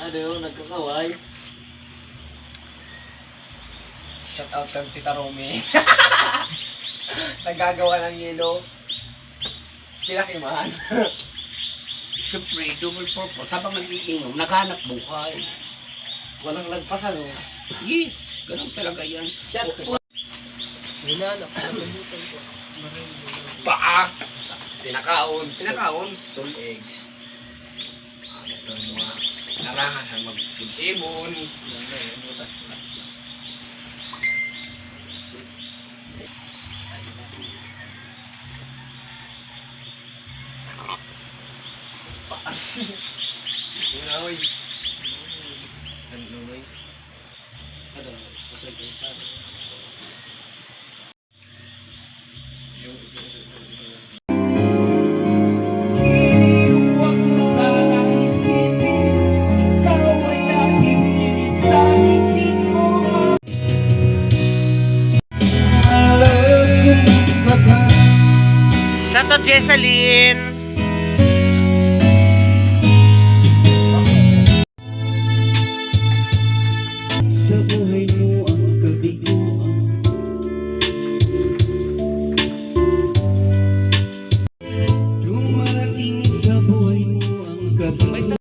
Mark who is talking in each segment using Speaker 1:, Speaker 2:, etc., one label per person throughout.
Speaker 1: Ano, nagkakaway.
Speaker 2: Shout out kang Tita Romy. Nagagawa ng yelo. Pinakimahan.
Speaker 3: Siyempre, double purpose. Habang nag-iinom, naghanap buhay.
Speaker 2: Walang lagpasan, oh.
Speaker 3: Yes, ganun talaga yan.
Speaker 1: Shot po.
Speaker 2: Hinanap, nalabutan ko.
Speaker 3: Paa!
Speaker 2: Pinakaon.
Speaker 3: Pinakaon.
Speaker 2: 2 eggs. Ito yung mga narangasan magsibsibon. Uy. Ano uy?
Speaker 1: Ano, pasagay pa.
Speaker 3: Shout out Jessalyn!
Speaker 4: Sa buhay mo ang kabiguan. Dumarating sa buhay mo ang kabiguan.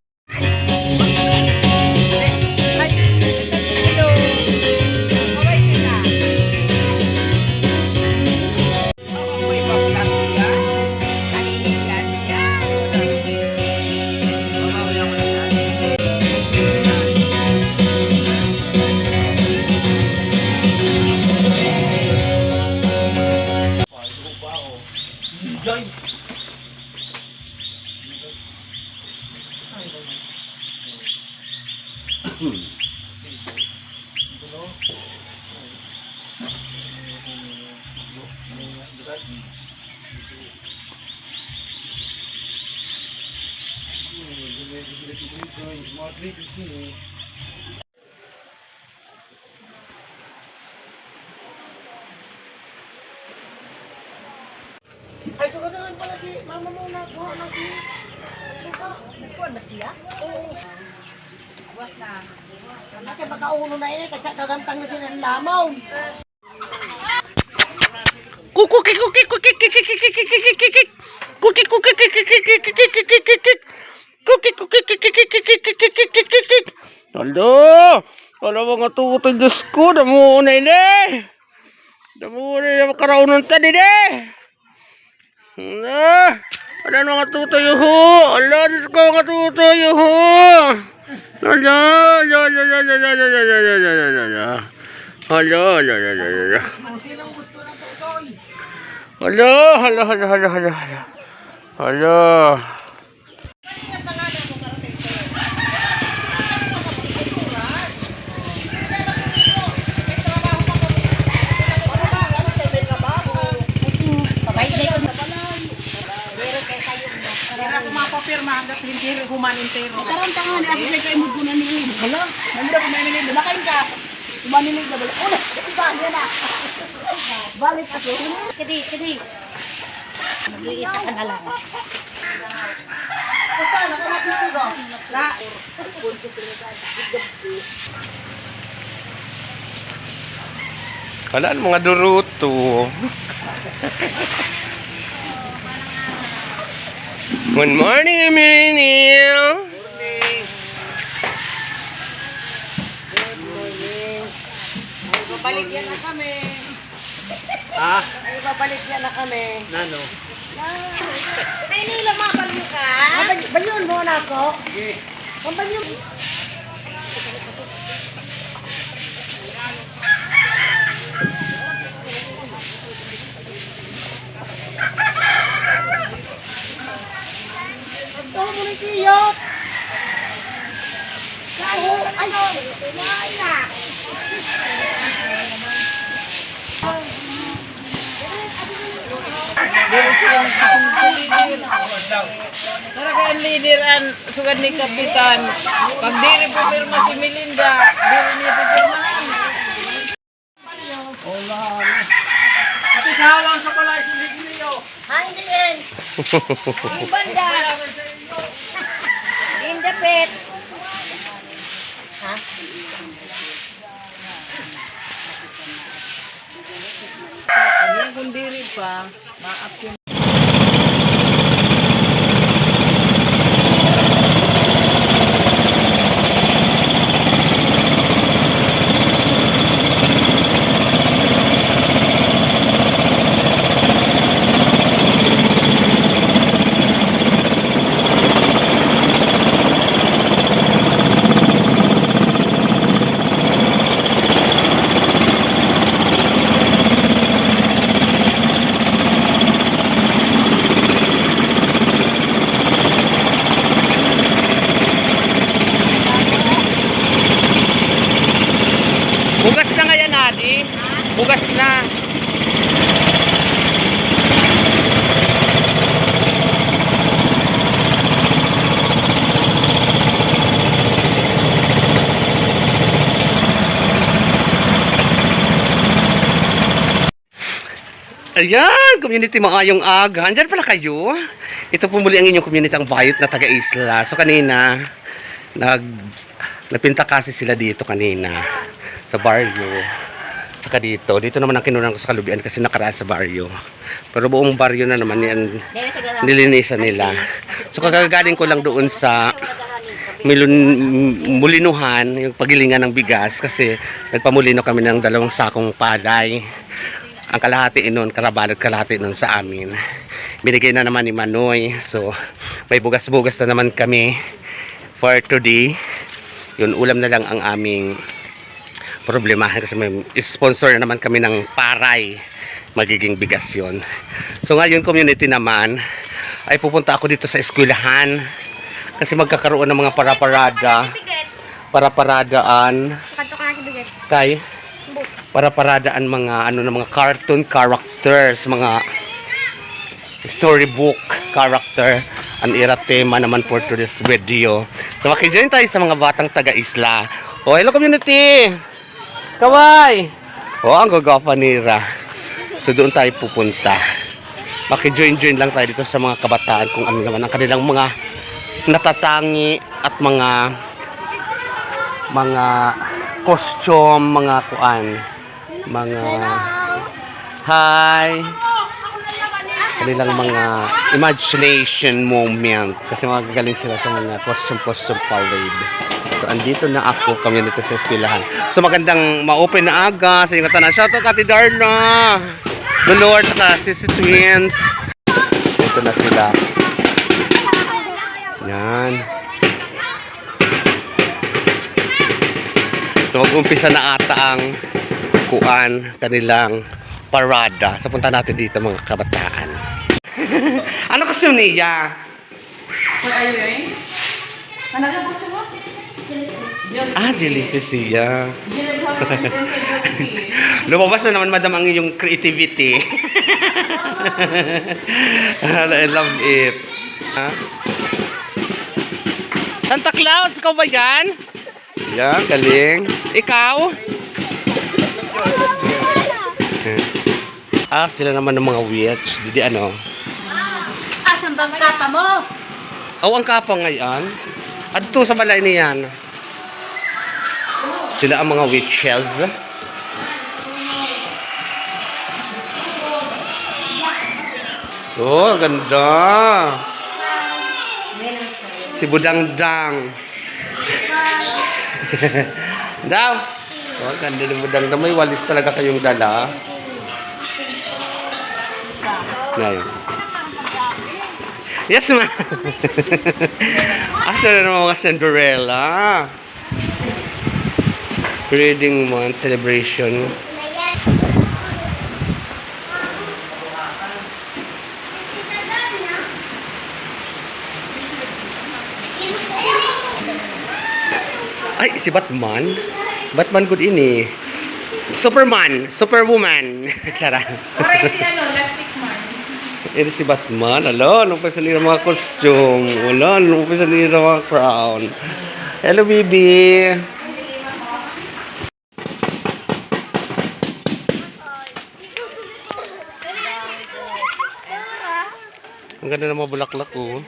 Speaker 2: Ay, so gano'n pala si mama mo nagkuha ng si...
Speaker 5: Nagkuhan ba siya?
Speaker 2: Oo.
Speaker 5: Buwas na.
Speaker 2: Kaya magkauno na yun eh, kasi kagantang na sila ng lamaw.
Speaker 3: Kuki kuki kuki kuki kuki kuki kuki kuki kuki kuki kuki kuki kuki kuki. Alo! Wala mga tuto Diyos ko, damuuna ini! Damuuna yung karaunan ta din eh! Wala mga tuto yuhu! Ala, Diyos ko mga tuto yuhu! Ala, ala, ala, ala, ala, ala, ala, ala, ala, ala. Ala, ala, ala, ala, ala.
Speaker 2: Sinong gusto ng tutoy?
Speaker 3: Hala, hala, hala, hala, hala, hala. Hala.
Speaker 5: Kaya ako mapapirma hanggat hindi human intero.
Speaker 2: Karoon ka nga, ako kayo kayo magbunan nila. Hala, nandito ko may nilid. Bakain ka. Kumanilig na bala. Una, iba, yan na. Balik ako.
Speaker 5: Kadi. Mag-iisa ka na lang.
Speaker 2: Basta, nakamatisi ko. Na.
Speaker 3: Kalaan mga duruto. Good morning, Emilio.
Speaker 2: Babalik yan na kami.
Speaker 3: Ah,
Speaker 2: Ay, babalik yan na kami.
Speaker 3: nano?
Speaker 2: Ay, nila mabalo ka? Balyon mo na ako. Sige. Balyon. Ito mo na kiyot. Ay, ay na.
Speaker 5: Dili silang Talaga ang leader ang sugad ni Kapitan. Pag dili po pirma si Melinda, dili niya po pirma.
Speaker 2: Kasi kahalang sa palay, hindi niyo.
Speaker 5: Hindi yan. Ang banda. In the pit. pa. Maap yun.
Speaker 3: Bugas na nga yan, Adi. Bugas na. Ayan, community maayong aga. Andyan pala kayo. Ito po muli ang inyong community, ang bayot na taga-isla. So kanina, nagpinta kasi sila dito kanina sa barrio. Saka dito naman ang kinunan ko sa Kalubian kasi nakaraan sa barrio. Pero buong barrio na naman yan nilinisan nila. So kagagaling ko lang doon sa Mulinuhan, yung pagilingan ng bigas kasi nagpamulino kami ng 2 sakong palay. Ang kalahati nun, karabalot kalahati nun sa amin. Binigay na naman ni Manoy. So may bugas-bugas na naman kami for today. Yun, ulam na lang ang aming problema kasi may sponsor na naman kami ng paray. Magiging bigas yun. So ngayon community naman ay pupunta ako dito sa eskwelahan kasi magkakaroon ng mga paraparadaan kay paraparadaan mga mga cartoon characters, mga storybook character. Ang tema naman for today's video. So makijoin tayo sa mga batang taga-isla. Oh, hello community! Kaway! Oh, ang gagapa nira. So doon tayo pupunta. Makijoin lang tayo dito sa mga kabataan kung ano naman ang kanilang mga natatangi at mga costume, mga hi! Kanilang mga imagination moment kasi magagaling sila sa mga costume parade. So andito na ako, community sa eskwelahan. So magandang ma-open na aga sa inyong tanan. Shoutout Ate Darna, The Lord, at Sissy Twins. Dito na sila. Yan. So mag-umpisa na ata ang kanilang parada. So punta natin dito mga kabataan. Ano gusto niya?
Speaker 5: What are you wearing? Ano yung gusto mo?
Speaker 3: Jellyfish siya. Lumabas na naman madam ang iyong creativity. I love it. Ha? Santa Claus, ikaw ba yan? Yan, galing. Ikaw? Sila naman ng mga witch. Didi ano?
Speaker 2: Asan bang kapa mo?
Speaker 3: Ang kapa ngayon. Adto sa balay niyan. Sila ang mga witches. Oh, ganda. Si Budangdang. Daw. Oh, ganda ni Budangdang. May walis talaga kayong dala. Ngayon. Yes, ma. Asa na naman mga Cinderella. Reading month celebration. Ay, si Batman. Batman good ini. Superman, Superwoman. Cara.
Speaker 5: Oray si Plastic Man.
Speaker 3: Ini si Batman. Alo, nung pa sila mga costume. Wala, nung pa sila mga crown. Hello, baby. Ang ganda ng mga bulaklak, oh.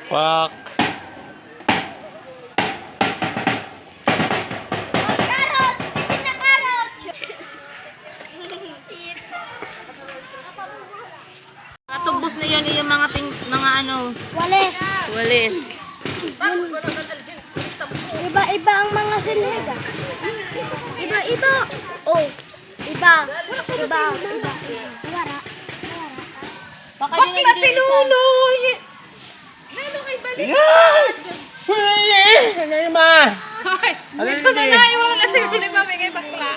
Speaker 3: Pak.
Speaker 6: Walis.
Speaker 5: Walis.
Speaker 6: Iba-iba ang mga silida. Iba-iba. Oh. Iba. Iba. Wara.
Speaker 5: Bakit na si Luloy? Lalo kay balik.
Speaker 3: Ano yun, ma?
Speaker 5: Ito na na, iwan na si Luloy, mami, kay bakla.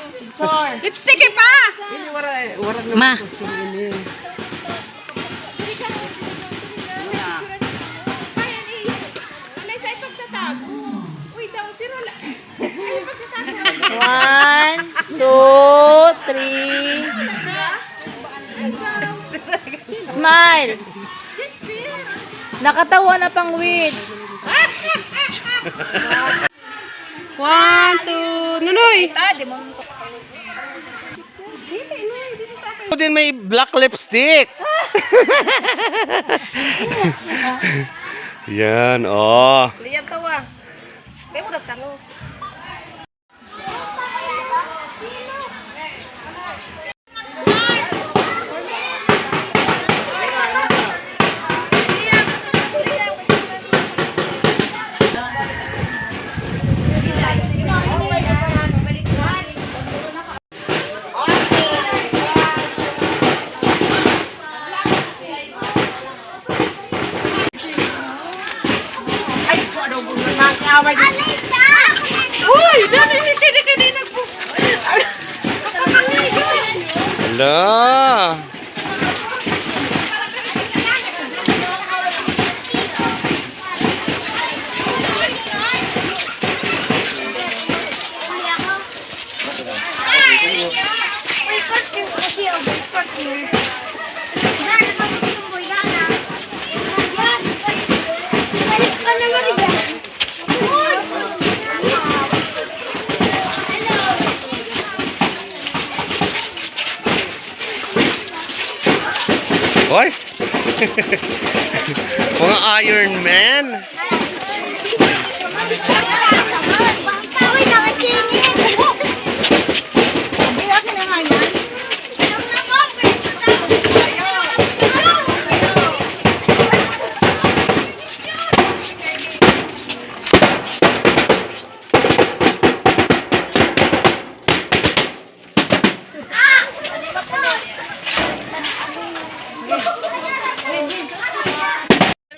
Speaker 5: Lipstick eh pa!
Speaker 2: Ma.
Speaker 5: One, two, three. Smile. Nakatawa na pang witch.
Speaker 2: One, two, Nunoy.
Speaker 3: Ako din may black lipstick. Yan, oh.
Speaker 5: Liyan tawa. Kaya mo nagtalo. Uy, dami ni siya kanina po.
Speaker 3: Hala. Hoy. Mga Iron Man.
Speaker 6: Uy, nakasingin.
Speaker 2: Hindi akin na nga yan.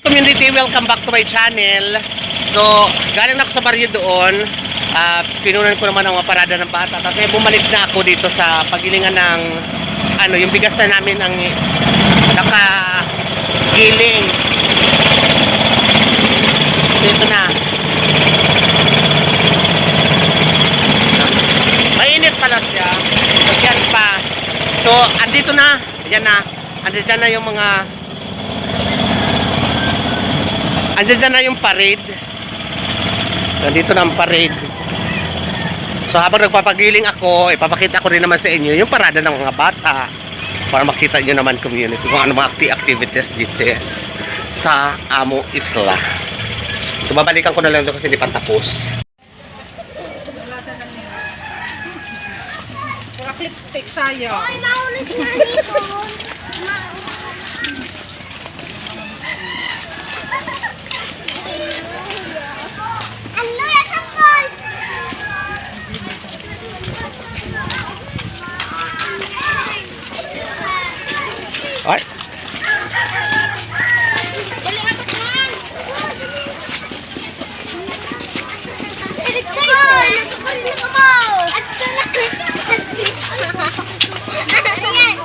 Speaker 3: Community, welcome back to my channel. So, galing na ako sa baryo doon. Pinunan ko naman ang mga parada ng bata. Kasi bumalik na ako dito sa pagilingan ng yung bigas na namin ang nakagiling. Dito na. Mainit pala siya. Yan pa. So, andito na. Yan na. Andito na yung mga andyan na yung parade. Nandito na ang parade. So habang nagpapagiling ako, ipapakita ko rin naman sa inyo yung parada ng mga bata para makita nyo naman community kung ano mga activities dito sa Amo Isla. So babalikan ko na lang doon kasi hindi pa tapos.
Speaker 5: Lipstick tayo.
Speaker 6: Ay, naulit na dito. Ano yan ang boy?
Speaker 3: Ay,
Speaker 6: Dali nga man. Excited! At sanakit! Ayan!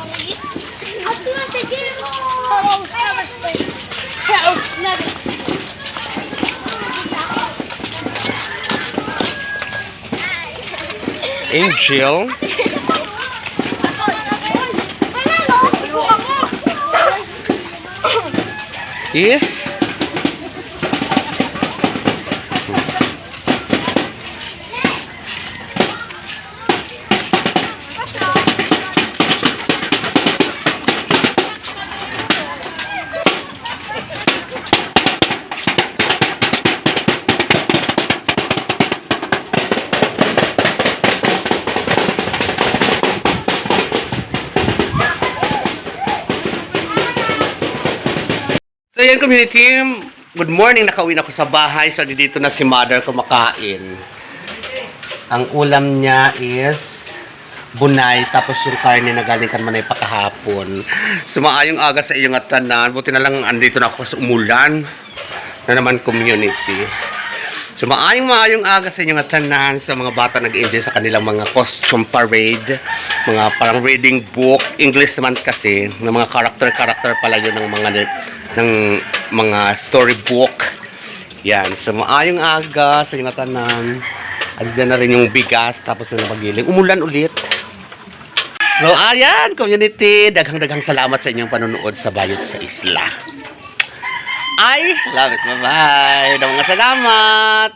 Speaker 6: At sige mo! Haus na mas pa! Haus na!
Speaker 3: Angel. Yes. So ayan community, good morning, nakauwi na ako sa bahay. So dito na si mother kumakain. Ang ulam niya is bunay, tapos yung karne na galing kan manay pakahapon. So maayong aga sa iyong tanan. Buti na lang andito na ako sa umulan na naman community. So maayong aga sa inyong tanan, sa mga bata nag-enjoy sa kanilang mga costume parade, mga parang reading book, English naman kasi, ng mga karakter pala yun ng mga storybook. Yan, so maayong aga sa inyong tanan. Andiyan na rin yung bigas, tapos yung napagiling. Umulan ulit. So ayan, community, daghang salamat sa inyong panonood sa Bayot sa Isla. Ay, love it. Bye-bye. Mga salamat.